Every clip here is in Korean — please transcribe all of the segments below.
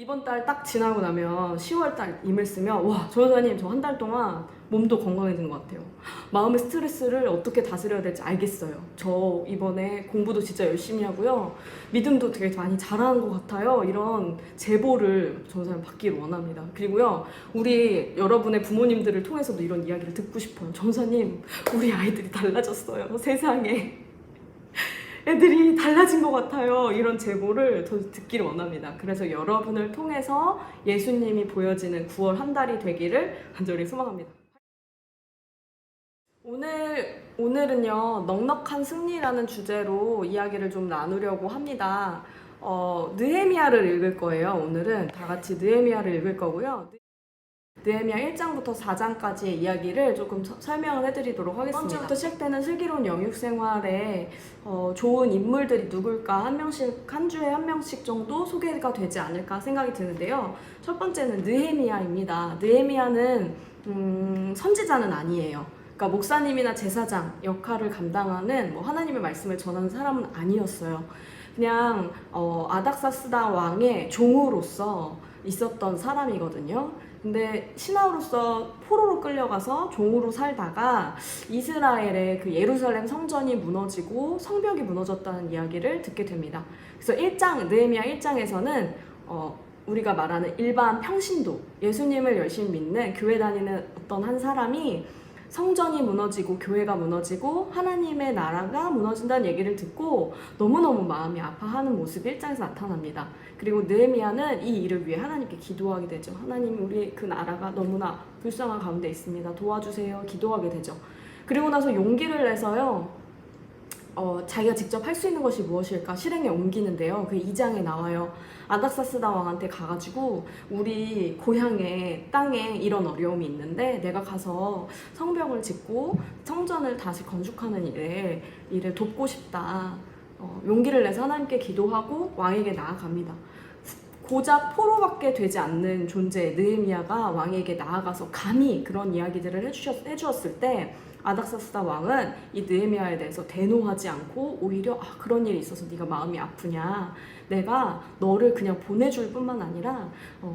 이번 달 딱 지나고 나면 10월 달 임을 쓰면 와, 전도사님 저 한 달 동안 몸도 건강해진 것 같아요. 마음의 스트레스를 어떻게 다스려야 될지 알겠어요. 저 이번에 공부도 진짜 열심히 하고요. 믿음도 되게 많이 자라는 것 같아요. 이런 제보를 전도사님 받기를 원합니다. 그리고요, 우리 여러분의 부모님들을 통해서도 이런 이야기를 듣고 싶어요. 전도사님, 우리 아이들이 달라졌어요. 세상에. 애들이 달라진 것 같아요. 이런 제보를 더 듣기를 원합니다. 그래서 여러분을 통해서 예수님이 보여지는 9월 한 달이 되기를 간절히 소망합니다. 오늘은요, 넉넉한 승리라는 주제로 이야기를 좀 나누려고 합니다. 느헤미야를 읽을 거예요. 오늘은 다 같이 느헤미야를 읽을 거고요. 느헤미야 1장부터 4장까지의 이야기를 조금 설명을 해드리도록 하겠습니다. 첫 번째부터 시작되는 슬기로운 영육생활에 좋은 인물들이 누굴까 한 주에 한 명씩 정도 소개가 되지 않을까 생각이 드는데요. 첫 번째는 느헤미야입니다. 느헤미야는 선지자는 아니에요. 그러니까 목사님이나 제사장 역할을 감당하는 하나님의 말씀을 전하는 사람은 아니었어요. 그냥 아닥사스다 왕의 종으로서 있었던 사람이거든요. 근데 신하로서 포로로 끌려가서 종으로 살다가 이스라엘의 그 예루살렘 성전이 무너지고 성벽이 무너졌다는 이야기를 듣게 됩니다. 그래서 느헤미야 1장에서는 우리가 말하는 일반 평신도, 예수님을 열심히 믿는 교회 다니는 어떤 한 사람이 성전이 무너지고 교회가 무너지고 하나님의 나라가 무너진다는 얘기를 듣고 너무너무 마음이 아파하는 모습이 1장에서 나타납니다. 그리고 느헤미야는 이 일을 위해 하나님께 기도하게 되죠. 하나님, 우리 그 나라가 너무나 불쌍한 가운데 있습니다. 도와주세요. 기도하게 되죠. 그리고 나서 용기를 내서요, 자기가 직접 할 수 있는 것이 무엇일까 실행에 옮기는데요. 그 2장에 나와요. 아닥사스다 왕한테 가가지고 우리 고향의 땅에 이런 어려움이 있는데 내가 가서 성벽을 짓고 성전을 다시 건축하는 일을 돕고 싶다. 용기를 내서 하나님께 기도하고 왕에게 나아갑니다. 고작 포로밖에 되지 않는 존재 느헤미야가 왕에게 나아가서 감히 그런 이야기들을 해주었을 때 아닥사스다 왕은 이 느헤미야에 대해서 대노하지 않고 오히려 그런 일이 있어서 네가 마음이 아프냐, 내가 너를 그냥 보내줄 뿐만 아니라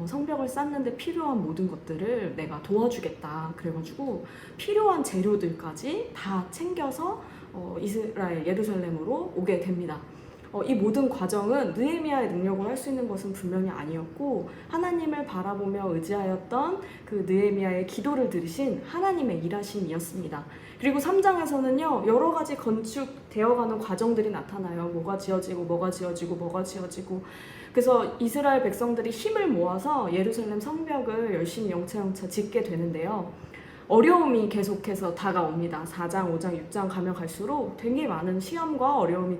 성벽을 쌓는데 필요한 모든 것들을 내가 도와주겠다. 그래가지고 필요한 재료들까지 다 챙겨서 이스라엘 예루살렘으로 오게 됩니다. 이 모든 과정은 느헤미야의 능력으로 할 수 있는 것은 분명히 아니었고 하나님을 바라보며 의지하였던 그 느헤미야의 기도를 들으신 하나님의 일하심이었습니다. 그리고 3장에서는요, 여러 가지 건축되어가는 과정들이 나타나요. 뭐가 지어지고 그래서 이스라엘 백성들이 힘을 모아서 예루살렘 성벽을 열심히 영차영차 짓게 되는데요. 어려움이 계속해서 다가옵니다. 4장, 5장, 6장 가면 갈수록 되게 많은 시험과 어려움이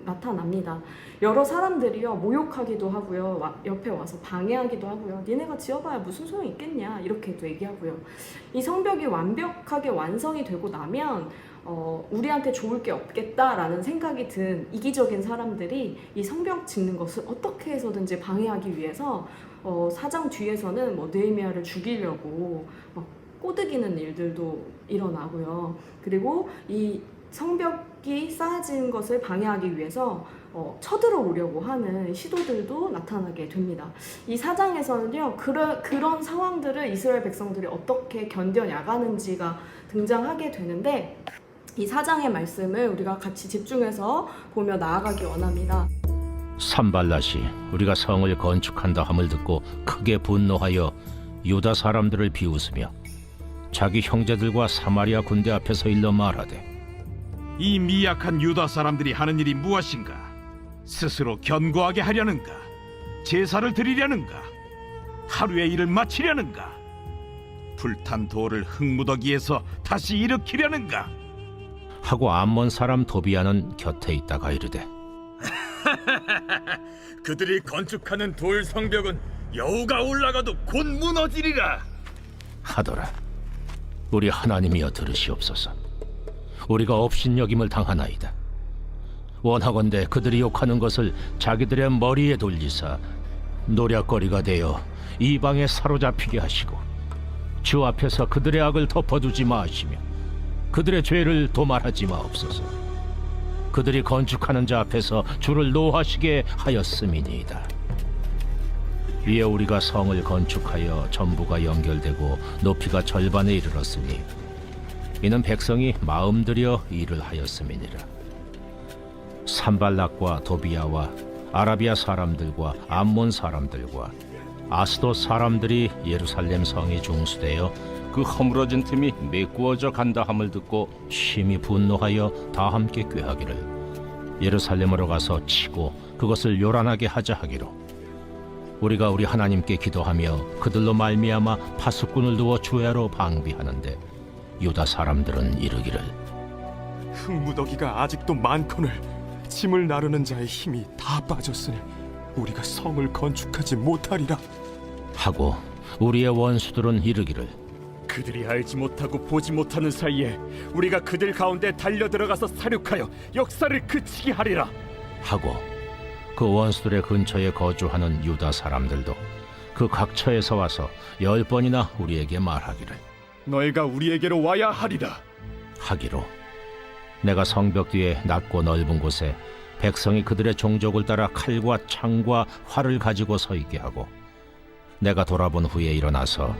나타납니다. 여러 사람들이요, 모욕하기도 하고요, 옆에 와서 방해하기도 하고요. 니네가 지어봐야 무슨 소용이 있겠냐, 이렇게도 얘기하고요. 이 성벽이 완벽하게 완성이 되고 나면 우리한테 좋을 게 없겠다라는 생각이 든 이기적인 사람들이 이 성벽 짓는 것을 어떻게 해서든지 방해하기 위해서 4장 뒤에서는 느헤미야를 죽이려고 꼬드기는 일들도 일어나고요. 그리고 이 성벽이 쌓아진 것을 방해하기 위해서 쳐들어오려고 하는 시도들도 나타나게 됩니다. 이 4장에서는요, 그런 상황들을 이스라엘 백성들이 어떻게 견뎌나가는지가 등장하게 되는데, 이 4장의 말씀을 우리가 같이 집중해서 보며 나아가기 원합니다. 산발랏이 우리가 성을 건축한다 함을 듣고 크게 분노하여 유다 사람들을 비웃으며 자기 형제들과 사마리아 군대 앞에서 일러 말하되, 이 미약한 유다 사람들이 하는 일이 무엇인가? 스스로 견고하게 하려는가? 제사를 드리려는가? 하루의 일을 마치려는가? 불탄 돌을 흙무더기에서 다시 일으키려는가? 하고 암몬 사람 도비아는 곁에 있다가 이르되, 그들이 건축하는 돌 성벽은 여우가 올라가도 곧 무너지리라. 하더라. 우리 하나님이여 들으시옵소서. 우리가 업신여김을 당하나이다. 원하건대 그들이 욕하는 것을 자기들의 머리에 돌리사 노략거리가 되어 이방에 사로잡히게 하시고 주 앞에서 그들의 악을 덮어두지 마시며 그들의 죄를 도말하지 마옵소서. 그들이 건축하는 자 앞에서 주를 노하시게 하였음이니이다. 이에 우리가 성을 건축하여 전부가 연결되고 높이가 절반에 이르렀으니 이는 백성이 마음 들여 일을 하였음이니라. 산발락과 도비야와 아라비아 사람들과 암몬 사람들과 아스돗 사람들이 예루살렘 성에 중수되어 그 허물어진 틈이 메꾸어져 간다 함을 듣고 심히 분노하여 다 함께 꾀하기를 예루살렘으로 가서 치고 그것을 요란하게 하자 하기로 우리가 우리 하나님께 기도하며 그들로 말미암아 파수꾼을 두어 주야로 방비하는데 유다 사람들은 이르기를 흙무더기가 아직도 많거늘 짐을 나르는 자의 힘이 다 빠졌으니 우리가 성을 건축하지 못하리라. 하고 우리의 원수들은 이르기를 그들이 알지 못하고 보지 못하는 사이에 우리가 그들 가운데 달려 들어가서 사륙하여 역사를 그치게 하리라. 하고 그 원수들의 근처에 거주하는 유다 사람들도 그 각처에서 와서 10번이나 우리에게 말하기를 너희가 우리에게로 와야 하리라. 하기로 내가 성벽 뒤에 낮고 넓은 곳에 백성이 그들의 종족을 따라 칼과 창과 활을 가지고 서 있게 하고 내가 돌아본 후에 일어나서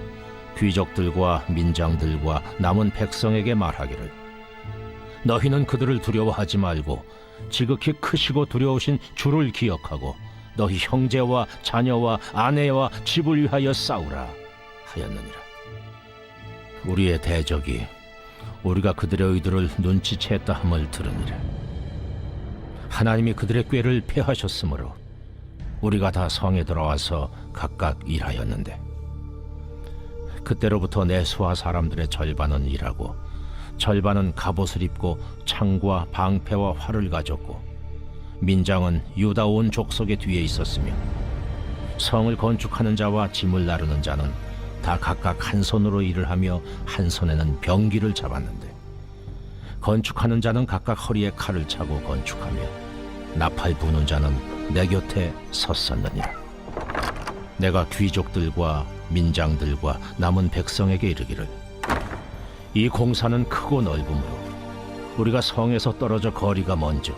귀족들과 민장들과 남은 백성에게 말하기를 너희는 그들을 두려워하지 말고 지극히 크시고 두려우신 주를 기억하고 너희 형제와 자녀와 아내와 집을 위하여 싸우라 하였느니라. 우리의 대적이 우리가 그들의 의도를 눈치챘다 함을 들으니라. 하나님이 그들의 꾀를 패하셨으므로 우리가 다 성에 들어와서 각각 일하였는데 그때로부터 내 수하 사람들의 절반은 일하고 절반은 갑옷을 입고 창과 방패와 활을 가졌고 민장은 유다 온 족속의 뒤에 있었으며 성을 건축하는 자와 짐을 나르는 자는 다 각각 한 손으로 일을 하며 한 손에는 병기를 잡았는데 건축하는 자는 각각 허리에 칼을 차고 건축하며 나팔 부는 자는 내 곁에 섰었느니라. 내가 귀족들과 민장들과 남은 백성에게 이르기를 이 공사는 크고 넓으므로 우리가 성에서 떨어져 거리가 먼저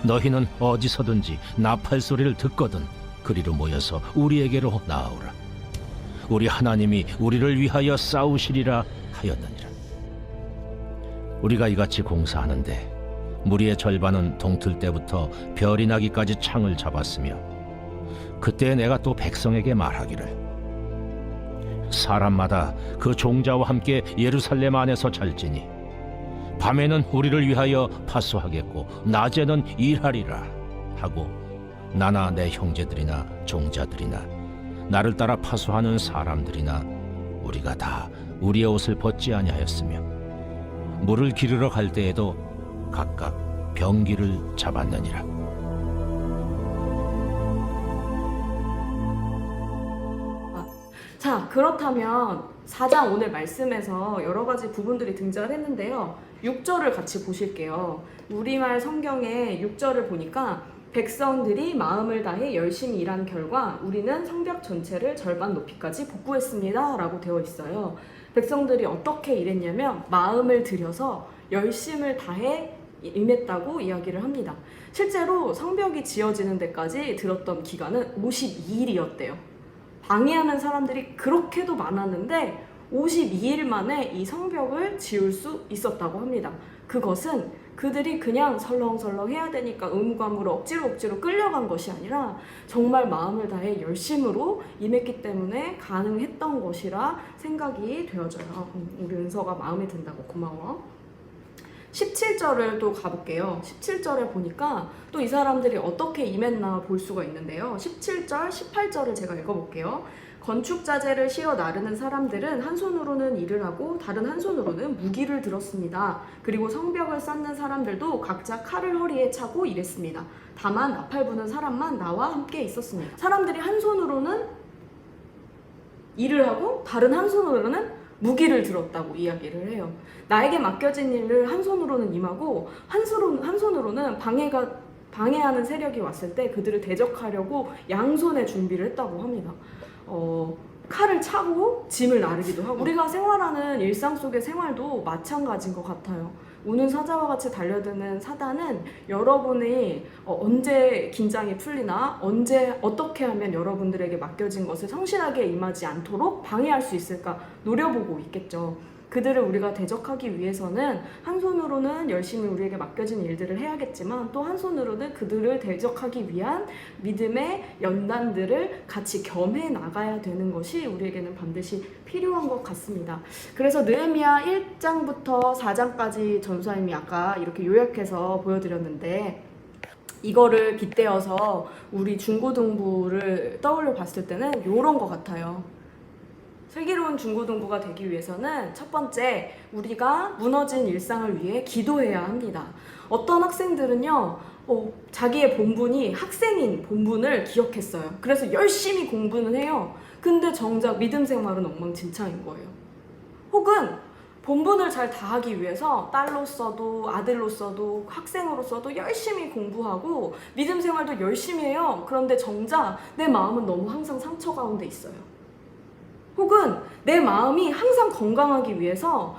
너희는 어디서든지 나팔 소리를 듣거든 그리로 모여서 우리에게로 나아오라. 우리 하나님이 우리를 위하여 싸우시리라 하였느니라. 우리가 이같이 공사하는데 무리의 절반은 동틀 때부터 별이 나기까지 창을 잡았으며 그때 내가 또 백성에게 말하기를 사람마다 그 종자와 함께 예루살렘 안에서 잘지니 밤에는 우리를 위하여 파수하겠고 낮에는 일하리라 하고 나나 내 형제들이나 종자들이나 나를 따라 파수하는 사람들이나 우리가 다 우리의 옷을 벗지 아니하였으며 물을 기르러 갈 때에도 각각 병기를 잡았느니라. 자, 그렇다면 4장 오늘 말씀에서 여러 가지 부분들이 등장을 했는데요. 6절을 같이 보실게요. 우리말 성경의 6절을 보니까 백성들이 마음을 다해 열심히 일한 결과 우리는 성벽 전체를 절반 높이까지 복구했습니다 라고 되어 있어요. 백성들이 어떻게 일했냐면 마음을 들여서 열심을 다해 임했다고 이야기를 합니다. 실제로 성벽이 지어지는 데까지 들었던 기간은 52일이었대요. 방해하는 사람들이 그렇게도 많았는데 52일 만에 이 성벽을 지을 수 있었다고 합니다. 그것은 그들이 그냥 설렁설렁 해야 되니까 의무감으로 억지로 끌려간 것이 아니라 정말 마음을 다해 열심으로 임했기 때문에 가능했던 것이라 생각이 되어져요. 우리 은서가 마음에 든다고 고마워. 17절을 또 가볼게요. 17절에 보니까 또 이 사람들이 어떻게 임했나 볼 수가 있는데요. 17절, 18절을 제가 읽어볼게요. 건축자재를 실어 나르는 사람들은 한 손으로는 일을 하고 다른 한 손으로는 무기를 들었습니다. 그리고 성벽을 쌓는 사람들도 각자 칼을 허리에 차고 일했습니다. 다만 나팔 부는 사람만 나와 함께 있었습니다. 사람들이 한 손으로는 일을 하고 다른 한 손으로는 무기를 들었다고 이야기를 해요. 나에게 맡겨진 일을 한 손으로는 임하고 한 손으로는 방해하는 세력이 왔을 때 그들을 대적하려고 양손에 준비를 했다고 합니다. 칼을 차고 짐을 나르기도 하고 우리가 생활하는 일상 속의 생활도 마찬가지인 것 같아요. 우는 사자와 같이 달려드는 사단은 여러분이 언제 긴장이 풀리나 언제 어떻게 하면 여러분들에게 맡겨진 것을 성실하게 임하지 않도록 방해할 수 있을까 노려보고 있겠죠. 그들을 우리가 대적하기 위해서는 한 손으로는 열심히 우리에게 맡겨진 일들을 해야겠지만 또 한 손으로는 그들을 대적하기 위한 믿음의 연단들을 같이 겸해 나가야 되는 것이 우리에게는 반드시 필요한 것 같습니다. 그래서 느헤미야 1장부터 4장까지 전사님이 아까 이렇게 요약해서 보여드렸는데 이거를 빗대어서 우리 중고등부를 떠올려 봤을 때는 이런 것 같아요. 슬기로운 중고등부가 되기 위해서는 첫 번째, 우리가 무너진 일상을 위해 기도해야 합니다. 어떤 학생들은요, 자기의 본분이 학생인 본분을 기억했어요. 그래서 열심히 공부는 해요. 근데 정작 믿음 생활은 엉망진창인 거예요. 혹은 본분을 잘 다하기 위해서 딸로서도 아들로서도 학생으로서도 열심히 공부하고 믿음 생활도 열심히 해요. 그런데 정작 내 마음은 너무 항상 상처 가운데 있어요. 혹은 내 마음이 항상 건강하기 위해서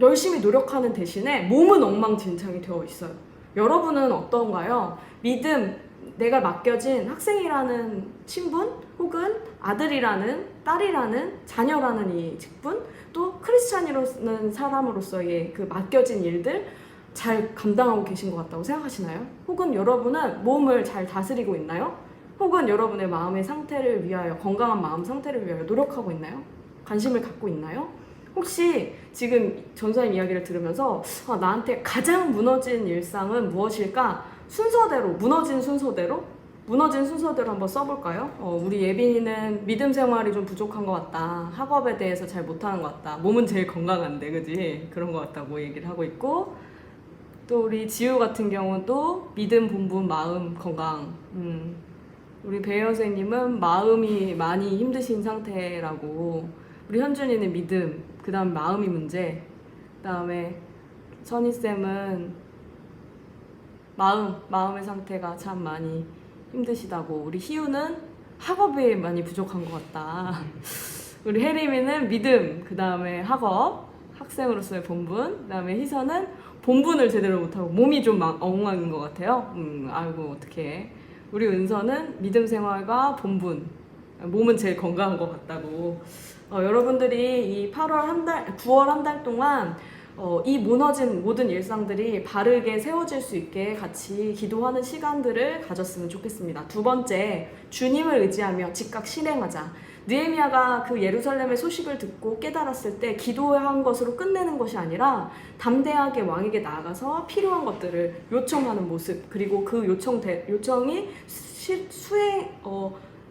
열심히 노력하는 대신에 몸은 엉망진창이 되어 있어요. 여러분은 어떤가요? 믿음, 내가 맡겨진 학생이라는 신분 혹은 아들이라는 딸이라는 자녀라는 이 직분 또 크리스찬이라는 사람으로서의 그 맡겨진 일들 잘 감당하고 계신 것 같다고 생각하시나요? 혹은 여러분은 몸을 잘 다스리고 있나요? 혹은 여러분의 마음의 상태를 위하여 건강한 마음 상태를 위하여 노력하고 있나요? 관심을 갖고 있나요? 혹시 지금 전사님 이야기를 들으면서 나한테 가장 무너진 일상은 무엇일까? 순서대로 무너진 순서대로 한번 써볼까요? 우리 예빈이는 믿음 생활이 좀 부족한 것 같다. 학업에 대해서 잘 못하는 것 같다. 몸은 제일 건강한데 그지? 그런 것 같다고 얘기를 하고 있고 또 우리 지우 같은 경우는 또 믿음, 본분, 마음, 건강 우리 배 선생님은 마음이 많이 힘드신 상태라고 우리 현준이는 믿음, 그 다음 마음이 문제 그 다음에 선희쌤은 마음의 상태가 참 많이 힘드시다고 우리 희우는 학업이 많이 부족한 것 같다 우리 혜림이는 믿음, 그 다음에 학업, 학생으로서의 본분 그 다음에 희선은 본분을 제대로 못하고 몸이 좀 엉망인 것 같아요 아이고 어떡해 우리 은서는 믿음 생활과 본분, 몸은 제일 건강한 것 같다고. 여러분들이 이 9월 한 달 동안 이 무너진 모든 일상들이 바르게 세워질 수 있게 같이 기도하는 시간들을 가졌으면 좋겠습니다. 두 번째, 주님을 의지하며 즉각 실행하자. 느헤미야가 그 예루살렘의 소식을 듣고 깨달았을 때 기도한 것으로 끝내는 것이 아니라 담대하게 왕에게 나아가서 필요한 것들을 요청하는 모습 그리고 그 요청이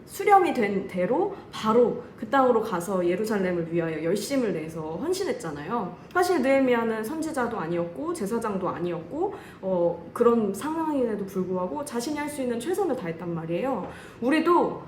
수렴이 된 대로 바로 그 땅으로 가서 예루살렘을 위하여 열심을 내서 헌신했잖아요. 사실 느헤미야는 선지자도 아니었고 제사장도 아니었고 그런 상황임에도 불구하고 자신이 할 수 있는 최선을 다했단 말이에요. 우리도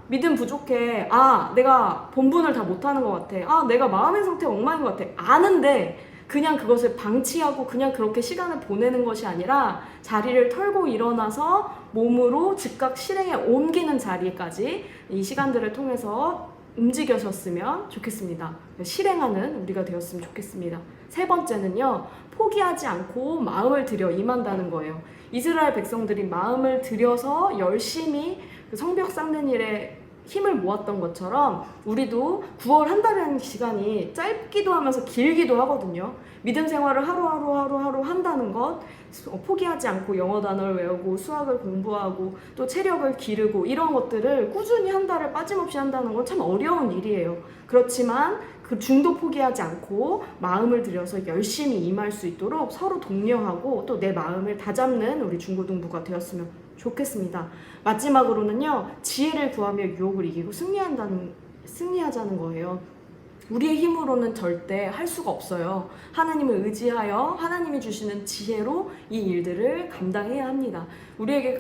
믿음 부족해. 내가 본분을 다 못하는 것 같아. 내가 마음의 상태가 엉망인 것 같아. 아는데 그냥 그것을 방치하고 그냥 그렇게 시간을 보내는 것이 아니라 자리를 털고 일어나서 몸으로 즉각 실행에 옮기는 자리까지 이 시간들을 통해서 움직여셨으면 좋겠습니다. 실행하는 우리가 되었으면 좋겠습니다. 세 번째는요, 포기하지 않고 마음을 들여 임한다는 거예요. 이스라엘 백성들이 마음을 들여서 열심히 그 성벽 쌓는 일에 힘을 모았던 것처럼 우리도 9월 한 달이라는 시간이 짧기도 하면서 길기도 하거든요. 믿음 생활을 하루하루 한다는 것, 포기하지 않고 영어 단어를 외우고 수학을 공부하고 또 체력을 기르고 이런 것들을 꾸준히 한 달을 빠짐없이 한다는 건 참 어려운 일이에요. 그렇지만 그 중도 포기하지 않고 마음을 들여서 열심히 임할 수 있도록 서로 독려하고 또 내 마음을 다잡는 우리 중고등부가 되었으면 좋겠습니다. 마지막으로는요, 지혜를 구하며 유혹을 이기고 승리하자는 거예요. 우리의 힘으로는 절대 할 수가 없어요. 하나님을 의지하여 하나님이 주시는 지혜로 이 일들을 감당해야 합니다. 우리에게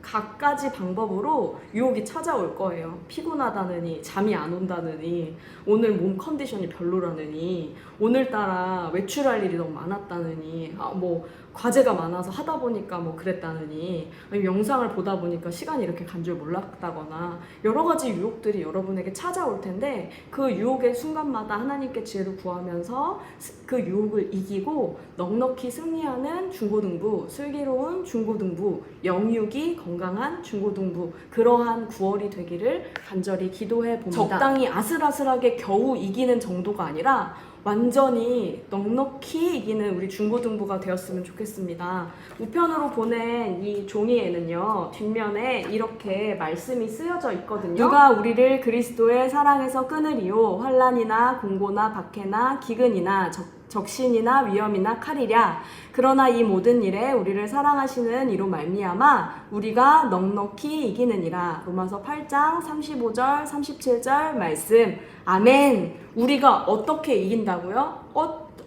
갖가지 방법으로 유혹이 찾아올 거예요. 피곤하다느니, 잠이 안 온다느니, 오늘 몸 컨디션이 별로라느니, 오늘따라 외출할 일이 너무 많았다느니, 뭐 과제가 많아서 하다 보니까 뭐 그랬다느니, 아니면 영상을 보다 보니까 시간이 이렇게 간 줄 몰랐다거나 여러 가지 유혹들이 여러분에게 찾아올 텐데, 그 유혹의 순간마다 하나님께 지혜를 구하면서 그 유혹을 이기고 넉넉히 승리하는 중고등부, 슬기로운 중고등부, 영육이 건강한 중고등부, 그러한 9월이 되기를 간절히 기도해 봅니다. 적당히 아슬아슬하게 겨우 이기는 정도가 아니라 완전히 넉넉히 이기는 우리 중고등부가 되었으면 좋겠습니다. 우편으로 보낸 이 종이에는요, 뒷면에 이렇게 말씀이 쓰여져 있거든요. 누가 우리를 그리스도의 사랑에서 끊으리요, 환난이나 공고나 박해나 기근이나 적신이나 위험이나 칼이랴. 그러나 이 모든 일에 우리를 사랑하시는 이로 말미암아 우리가 넉넉히 이기느니라. 로마서 8장 35절 37절 말씀. 아멘. 우리가 어떻게 이긴다고요?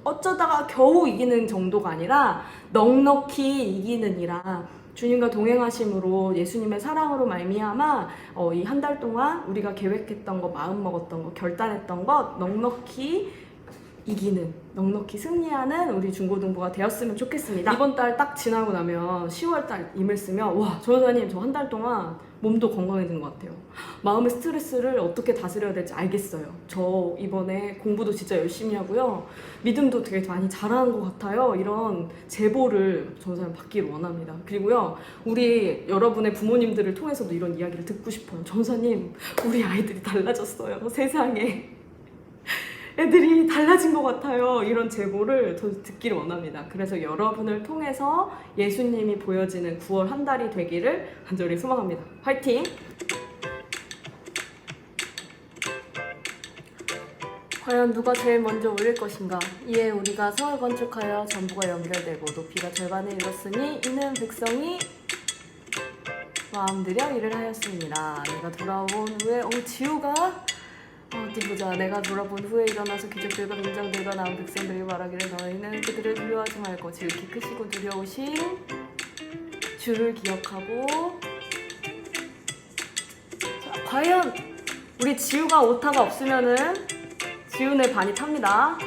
어쩌다가 겨우 이기는 정도가 아니라 넉넉히 이기느니라. 주님과 동행하심으로 예수님의 사랑으로 말미암아 이 한 달 동안 우리가 계획했던 거, 마음먹었던 거, 결단했던 것 넉넉히 이기는, 넉넉히 승리하는 우리 중고등부가 되었으면 좋겠습니다. 이번 달 딱 지나고 나면 10월 달 임을 쓰면 와, 전도사님 저 한 달 동안 몸도 건강해진 것 같아요. 마음의 스트레스를 어떻게 다스려야 될지 알겠어요. 저 이번에 공부도 진짜 열심히 하고요. 믿음도 되게 많이 잘하는 것 같아요. 이런 제보를 전도사님 받기를 원합니다. 그리고요, 우리 여러분의 부모님들을 통해서도 이런 이야기를 듣고 싶어요. 전도사님, 우리 아이들이 달라졌어요. 세상에. 애들이 달라진 것 같아요. 이런 제보를 저 듣기를 원합니다. 그래서 여러분을 통해서 예수님이 보여지는 9월 한 달이 되기를 간절히 소망합니다. 화이팅! 과연 누가 제일 먼저 올릴 것인가? 이에 우리가 성을 건축하여 전부가 연결되고 높이가 절반을 이뤘으니 이는 백성이 마음들여 일을 하였습니다. 내가 돌아온 후에 지우가 어디 보자. 내가 돌아본 후에 일어나서 귀족들과 민장들과 나온 백성들이 말하기를 너희는 그들을 두려워하지 말고 지극히 크시고 두려우신 주를 기억하고. 자, 과연 우리 지우가 오타가 없으면은 지우네 반이 탑니다.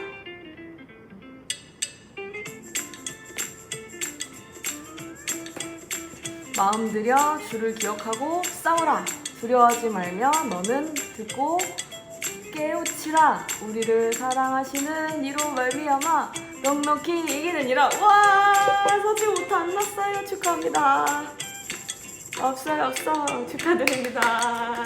마음 들여 주를 기억하고 싸우라. 두려워하지 말며 너는 듣고 깨우치라. 우리를 사랑하시는 이로 말미암아 넉넉히 이기느니라. 와, 서지 오타 안 났어요. 축하합니다. 없어 축하드립니다.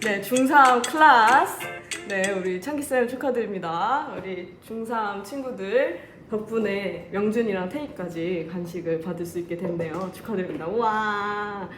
네, 중3 클래스. 네, 우리 창기쌤 축하드립니다. 우리 중3 친구들 덕분에 명준이랑 태희까지 간식을 받을 수 있게 됐네요. 축하드립니다. 우와.